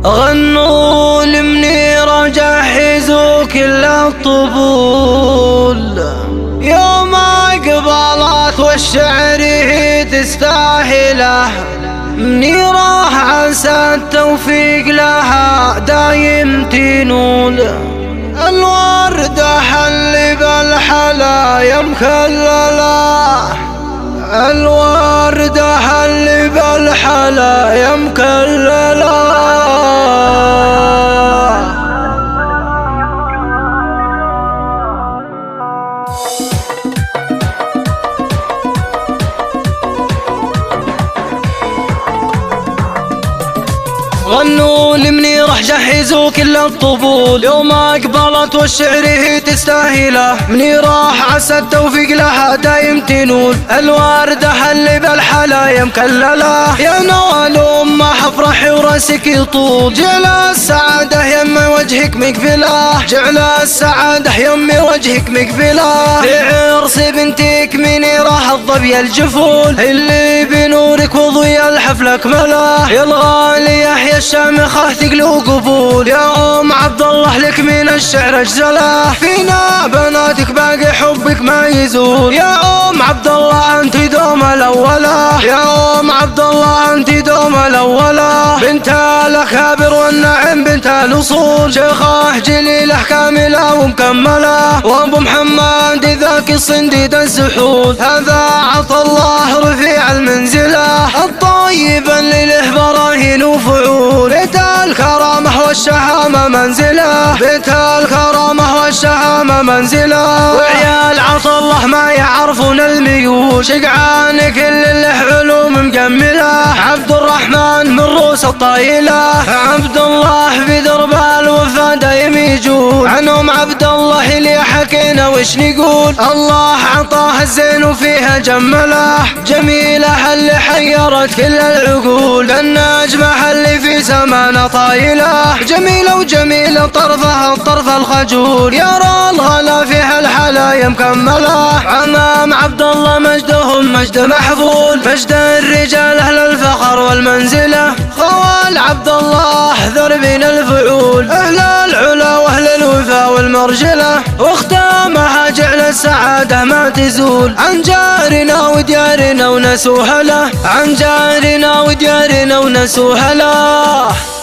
غنوا لمنيرة جهزوا كل الطبول، يوم أقبلت والشعر هي تستاهله. منيرة عسى التوفيق لها دايم تنول، الوردة اللي بالحلا مكلله، الوردة اللي بالحلا مكلله. غنوا لمنيرة جهزوا كل الطبول، يوم أقبلت والشعر هي تستاهله. منيرة عسى التوفيق لها دايم تنول، الوردة اللي بالحلا مكلله. يا نوال أمه افرحي وراسك يطول، جعل السعادة يم وجهك مقبله، جعل السعادة يم وجهك مقبله. لعرس بنتك منيرة الظبي الجفول، اللي بنورك وضوي الحفل اكمله. يا الغالي يحيى الشامخة ثقل وقبول، يا أم عبد الله لك من الشعر أجزله. فينا بناتك باقي حبك ما يزول، يا أم عبد الله أنت دوم الأولى، يا أم عبد الله أنت دوم الأولى. بنت الأكابر والنعم بنت الأصول، شيخة جليلة كاملة ومكملة. وأبو محمد ذاك الصنديد السحول، هذا عطى الله رفيع المنزلة. الطيب اللي له براهين وفعول، بيت الكرامة والشهامة منزله، بيت الكرامة والشهامة منزله. وعيال عطى الله ما يعرفون الميول، شقعان كل له علوم مكمله. عبد الرحمن من روس الطايله، عبد الله بدرب الوفا دايم يجول. عنهم عبد الله اللي حكينا وش نقول، الله عطاه الزين وفيها جمله. جميله اللي حيرت كل العقول، النجمة اللي في سمانا طايله. جميلة وجميلة طرفها الطرف الخجول، يرى الغلا فيها الحلا مكمله. عمام عبد الله مجدهم مجد محفول، مجد الرجال أهل الفخر والمنزلة. خوال عبد الله ذربين الفعول، أهل العلا وأهل الوفا والمرجلة. واختامها جعل السعادة ما تزول، عن جارنا وديارنا ونسوها له، عن جارنا وديارنا ونسوها له.